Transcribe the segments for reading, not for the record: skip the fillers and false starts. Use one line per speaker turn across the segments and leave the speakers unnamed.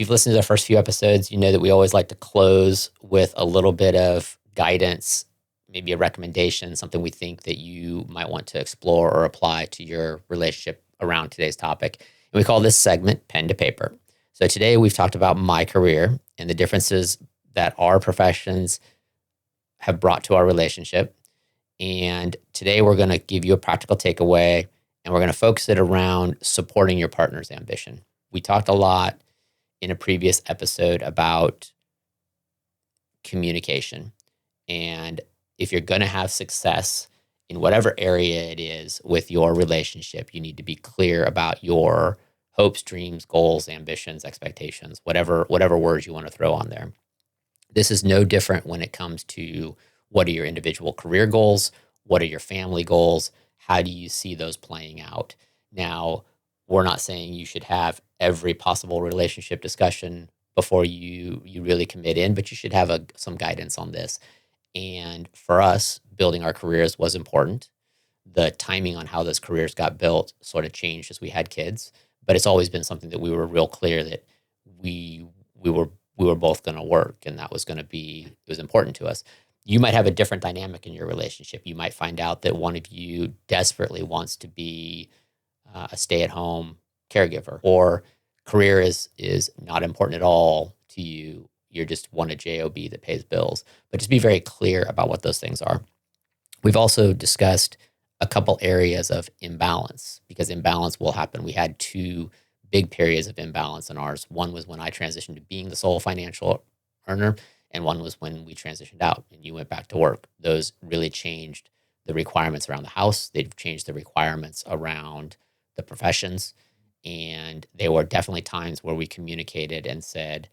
you've listened to the first few episodes, you know that we always like to close with a little bit of guidance, maybe a recommendation, something we think that you might want to explore or apply to your relationship around today's topic. And we call this segment Pen to Paper. So today we've talked about my career and the differences that our professions have brought to our relationship. And today we're going to give you a practical takeaway, and we're going to focus it around supporting your partner's ambition. We talked a lot in a previous episode about communication. And if you're going to have success in whatever area it is with your relationship, you need to be clear about your hopes, dreams, goals, ambitions, expectations, whatever words you want to throw on there. This is no different when it comes to what are your individual career goals, what are your family goals, how do you see those playing out? Now, we're not saying you should have every possible relationship discussion before you really commit in, but you should have some guidance on this. And for us, building our careers was important. The timing on how those careers got built sort of changed as we had kids, but it's always been something that we were real clear that we were both going to work, and that was going to be, it was important to us. You might have a different dynamic in your relationship. You might find out that one of you desperately wants to be a stay-at-home caregiver, or career is not important at all to you. You're just want a job that pays bills. But just be very clear about what those things are. We've also discussed a couple areas of imbalance, because imbalance will happen. We had two big periods of imbalance in ours. One was when I transitioned to being the sole financial earner, and one was when we transitioned out and you went back to work. Those really changed the requirements around the house. They've changed the requirements around the professions. And there were definitely times where we communicated and said,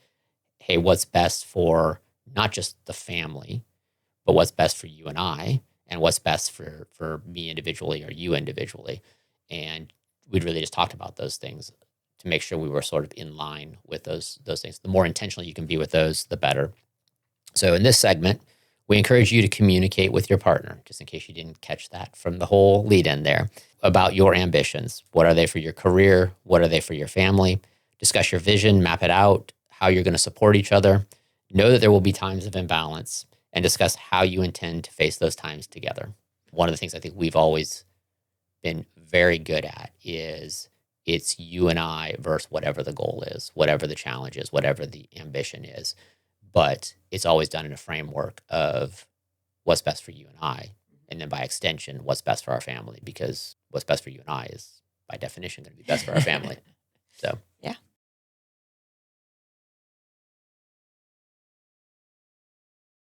hey, what's best for not just the family, but what's best for you and I, and what's best for me individually or you individually. And we'd really just talked about those things to make sure we were sort of in line with those things. The more intentional you can be with those, the better. So in this segment, we encourage you to communicate with your partner, just in case you didn't catch that from the whole lead in there, about your ambitions. What are they for your career? What are they for your family? Discuss your vision, map it out, how you're going to support each other. Know that there will be times of imbalance, and discuss how you intend to face those times together. One of the things I think we've always been very good at is it's you and I versus whatever the goal is, whatever the challenge is, whatever the ambition is. But it's always done in a framework of what's best for you and I. And then by extension, what's best for our family, because what's best for you and I is by definition going to be best for our family. So